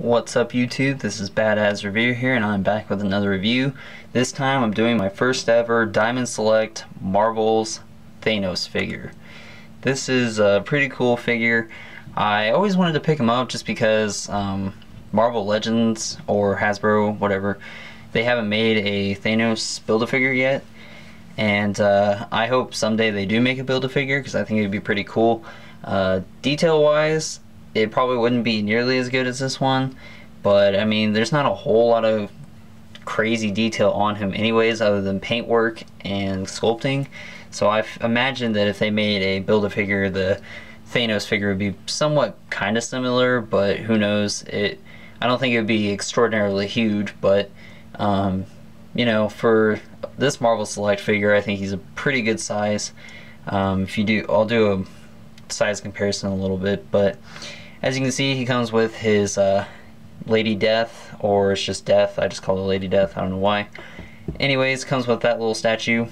What's up YouTube? This is Badass Review here, and I'm back with another review. This time I'm doing my first ever Diamond Select Marvel's Thanos figure. This is a pretty cool figure. I always wanted to pick him up just because Marvel Legends or Hasbro, whatever, they haven't made a Thanos Build-A-Figure yet. And I hope someday they do make a Build-A-Figure because I think it would be pretty cool. Detail-wise, it probably wouldn't be nearly as good as this one, but I mean, there's not a whole lot of crazy detail on him anyways other than paintwork and sculpting. So I imagine that if they made a Build-A-Figure, the Thanos figure would be somewhat kind of similar, but who knows. I don't think it would be extraordinarily huge, but you know, for this Marvel Select figure, I think he's a pretty good size. If you do, I'll do a size comparison a little bit, but as you can see, he comes with his Lady Death, or it's just Death. I just call it Lady Death, I don't know why. Anyways, comes with that little statue,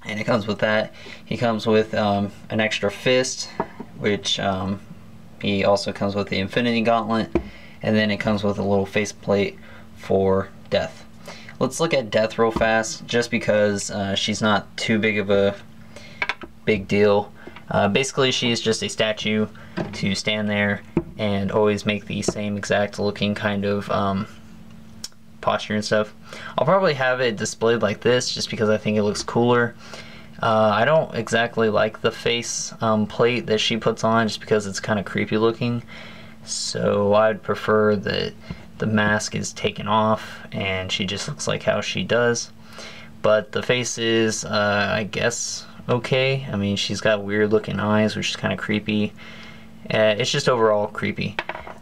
and it comes with that. He comes with an extra fist, which he also comes with the Infinity Gauntlet, and then it comes with a little faceplate for Death. Let's look at Death real fast, just because she's not too big of a big deal. Basically, she is just a statue to stand there and always make the same exact looking kind of posture and stuff. I'll probably have it displayed like this just because I think it looks cooler. I don't exactly like the face plate that she puts on just because it's kind of creepy looking. So I'd prefer that the mask is taken off and she just looks like how she does. But the face is, I guess, okay. I mean, she's got weird looking eyes, which is kind of creepy. It's just overall creepy.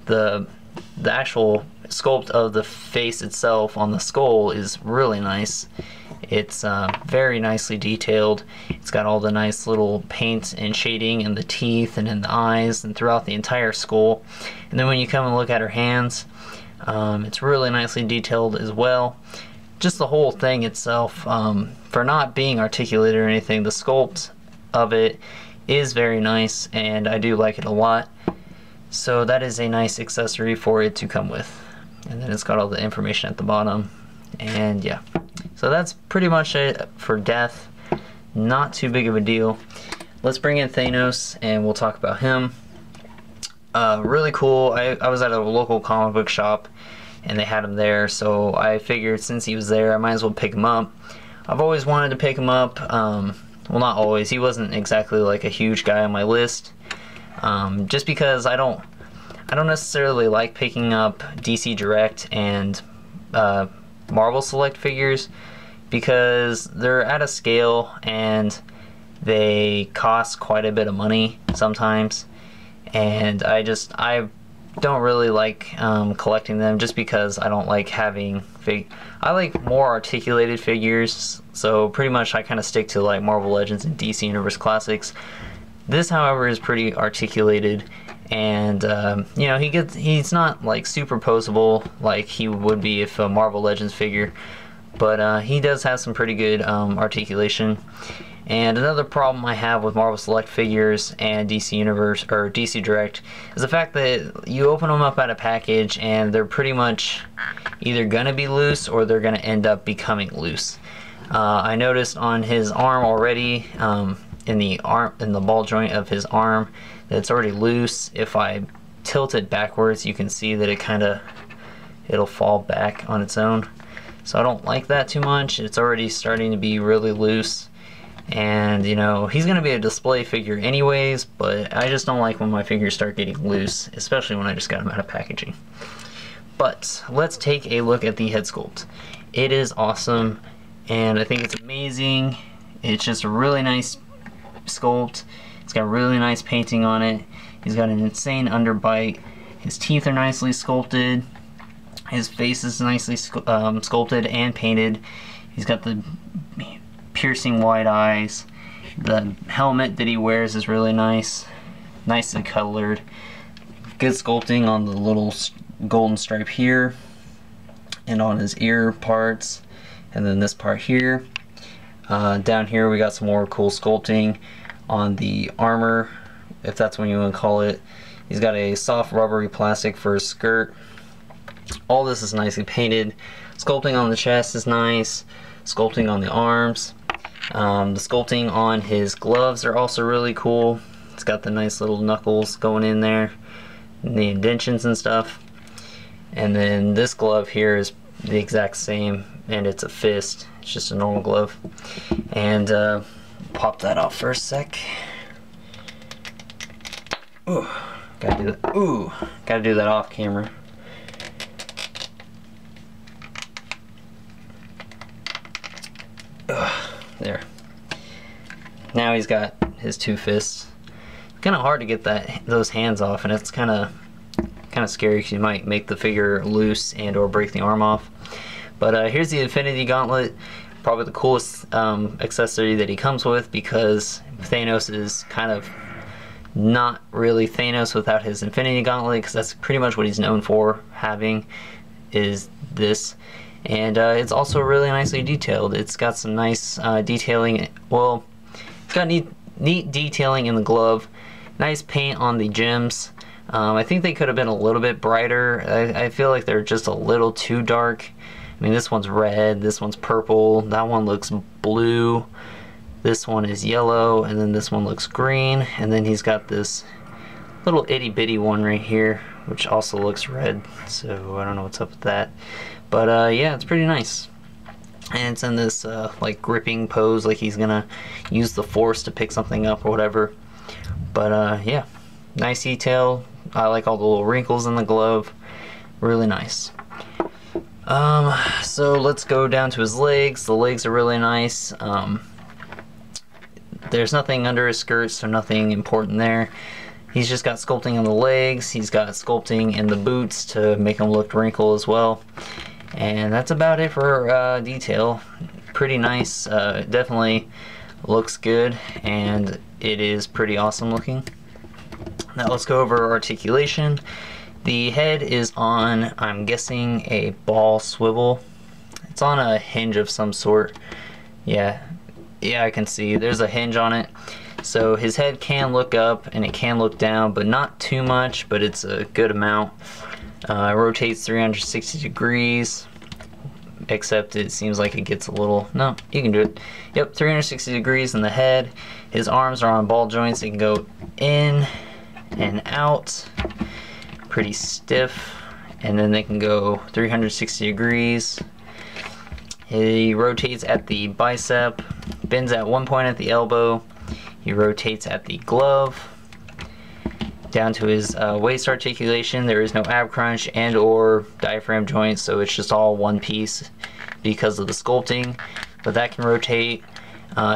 The actual sculpt of the face itself on the skull is really nice. It's very nicely detailed. It's got all the nice little paint and shading in the teeth and in the eyes and throughout the entire skull. And then when you come and look at her hands, it's really nicely detailed as well. Just the whole thing itself, for not being articulated or anything, the sculpt of it is very nice, and I do like it a lot. So that is a nice accessory for it to come with. And then it's got all the information at the bottom, and yeah. So that's pretty much it for Death. Not too big of a deal. Let's bring in Thanos, and we'll talk about him. Really cool. I was at a local comic book shop, and they had him there, so I figured since he was there, I might as well pick him up. I've always wanted to pick him up. Well, not always. He wasn't exactly like a huge guy on my list, just because I don't necessarily like picking up DC Direct and Marvel Select figures, because they're at a scale and they cost quite a bit of money sometimes, and I don't really like collecting them, just because I don't like having I like more articulated figures, so pretty much I kind of stick to like Marvel Legends and DC Universe Classics. This, however, is pretty articulated, and you know, he's not like superposable like he would be if a Marvel Legends figure, but he does have some pretty good articulation. And another problem I have with Marvel Select figures and DC Universe or DC Direct is the fact that you open them up at a package and they're pretty much either gonna be loose or they're gonna end up becoming loose. I noticed on his arm already, in the ball joint of his arm, that it's already loose. If I tilt it backwards, you can see that it'll fall back on its own. So I don't like that too much. It's already starting to be really loose. And you know, he's gonna be a display figure anyways, but I just don't like when my figures start getting loose, especially when I just got them out of packaging. But let's take a look at the head sculpt. It is awesome, and I think it's amazing. It's just a really nice sculpt. It's got really nice painting on it. He's got an insane underbite. His teeth are nicely sculpted. His face is nicely sculpted and painted. He's got the piercing white eyes. The helmet that he wears is really nice, nicely colored. Good sculpting on the little golden stripe here, and on his ear parts, and then this part here. Down here we got some more cool sculpting on the armor, if that's what you want to call it. He's got a soft rubbery plastic for his skirt, All this is nicely painted. Sculpting on the chest is nice. Sculpting on the arms. The sculpting on his gloves are also really cool. It's got the nice little knuckles going in there, and the indentions and stuff. And then this glove here is the exact same, and it's a fist. It's just a normal glove. And pop that off for a sec. Ooh, gotta do that. Ooh, gotta do that off camera. There. Now he's got his two fists. It's kind of hard to get those hands off, and it's kind of scary because you might make the figure loose and or break the arm off. But here's the Infinity Gauntlet, probably the coolest accessory that he comes with, because Thanos is kind of not really Thanos without his Infinity Gauntlet, because that's pretty much what he's known for having, is this. And it's also really nicely detailed. It's got some nice detailing. Well, it's got neat detailing in the glove. Nice paint on the gems. I think they could have been a little bit brighter. I feel like they're just a little too dark. I mean, this one's red, this one's purple, that one looks blue, this one is yellow, and then this one looks green, and then he's got this little itty bitty one right here, which also looks red, so I don't know what's up with that. But yeah, it's pretty nice. And it's in this like gripping pose, like he's gonna use the force to pick something up or whatever. But yeah, nice detail. I like all the little wrinkles in the glove. Really nice. So let's go down to his legs. The legs are really nice. There's nothing under his skirt, so nothing important there. He's just got sculpting on the legs. He's got sculpting in the boots to make them look wrinkled as well. And that's about it for detail. Pretty nice. Definitely looks good, and it is pretty awesome looking. Now let's go over articulation. The head is on, I'm guessing, a ball swivel. It's on a hinge of some sort. Yeah, I can see there's a hinge on it. So his head can look up and it can look down, but not too much, but it's a good amount. It rotates 360 degrees, except it seems like it gets a little, no, you can do it. Yep, 360 degrees in the head. His arms are on ball joints. They can go in and out, pretty stiff, and then they can go 360 degrees. He rotates at the bicep, bends at one point at the elbow. He rotates at the glove. Down to his waist articulation, there is no ab crunch and or diaphragm joints, so it's just all one piece because of the sculpting, but that can rotate.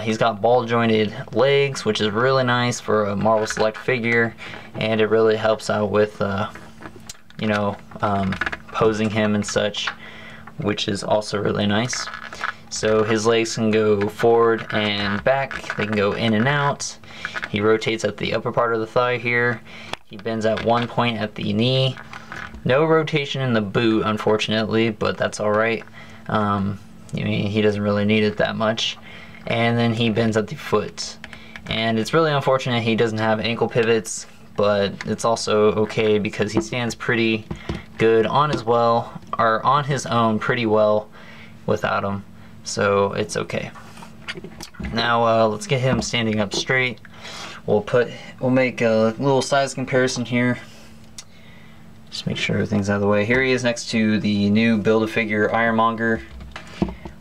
He's got ball jointed legs, which is really nice for a Marvel Select figure, and it really helps out with you know, posing him and such, which is also really nice. So his legs can go forward and back, they can go in and out. He rotates at the upper part of the thigh here. He bends at one point at the knee. No rotation in the boot, unfortunately, but that's alright. I mean, he doesn't really need it that much. And then he bends at the foot. And it's really unfortunate he doesn't have ankle pivots, but it's also okay because he stands pretty good on his own pretty well without them. So it's okay. Now let's get him standing up straight. We'll make a little size comparison here. Just make sure everything's out of the way. Here he is next to the new Build-A-Figure Ironmonger,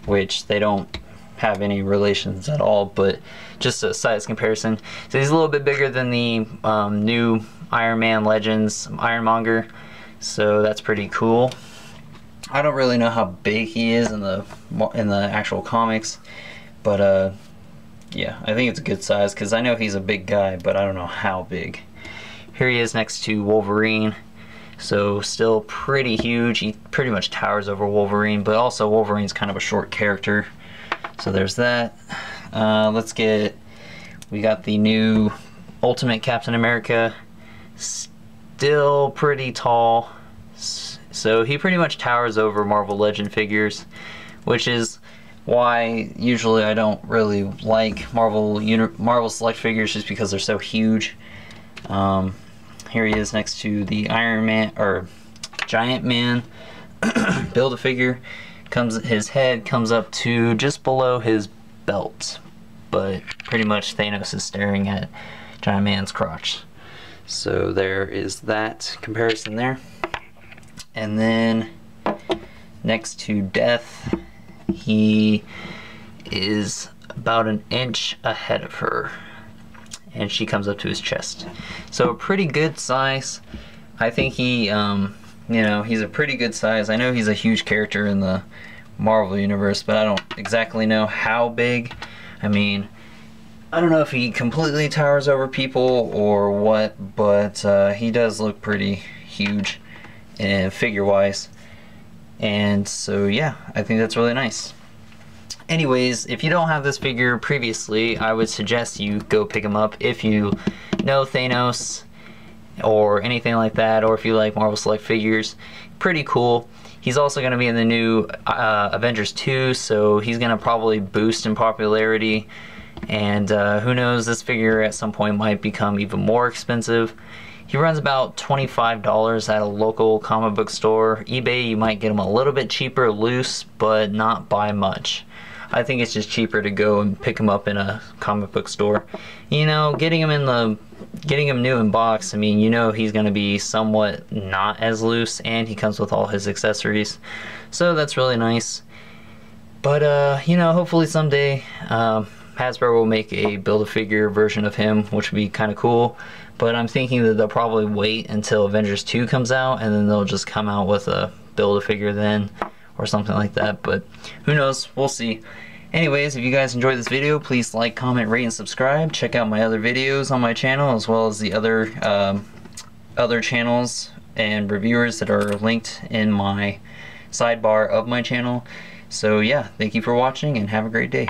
which they don't have any relations at all, but just a size comparison. So he's a little bit bigger than the new Iron Man Legends Ironmonger, so that's pretty cool. I don't really know how big he is in the actual comics, but yeah, I think it's a good size because I know he's a big guy, but I don't know how big. Here he is next to Wolverine, so still pretty huge. He pretty much towers over Wolverine, but also Wolverine's kind of a short character, so there's that. We got the new Ultimate Captain America, still pretty tall. So he pretty much towers over Marvel Legend figures, which is why usually I don't really like Marvel Select figures, just because they're so huge. Here he is next to the Iron Man, or Giant Man Build-A-Figure. His head comes up to just below his belt, but pretty much Thanos is staring at Giant Man's crotch. So there is that comparison there. And then next to Death, he is about an inch ahead of her, and she comes up to his chest. So a pretty good size. I think he, you know, he's a pretty good size. I know he's a huge character in the Marvel universe, but I don't exactly know how big. I mean, I don't know if he completely towers over people or what, but he does look pretty huge figure-wise. And so yeah, I think that's really nice. Anyways, if you don't have this figure previously, I would suggest you go pick him up if you know Thanos or anything like that, or if you like Marvel Select figures. Pretty cool. He's also going to be in the new Avengers 2, so he's going to probably boost in popularity. And who knows, this figure at some point might become even more expensive. He runs about $25 at a local comic book store. eBay, you might get him a little bit cheaper loose, but not by much. I think it's just cheaper to go and pick him up in a comic book store. You know, getting him new in box, I mean, you know he's going to be somewhat not as loose, and he comes with all his accessories. So that's really nice. But, you know, hopefully someday Hasbro will make a Build-A-Figure version of him, which would be kind of cool. But I'm thinking that they'll probably wait until Avengers 2 comes out, and then they'll just come out with a Build-A-Figure then, or something like that. But who knows, we'll see. Anyways, if you guys enjoyed this video, please like, comment, rate, and subscribe. Check out my other videos on my channel, as well as the other channels and reviewers that are linked in my sidebar of my channel. So yeah, thank you for watching, and have a great day.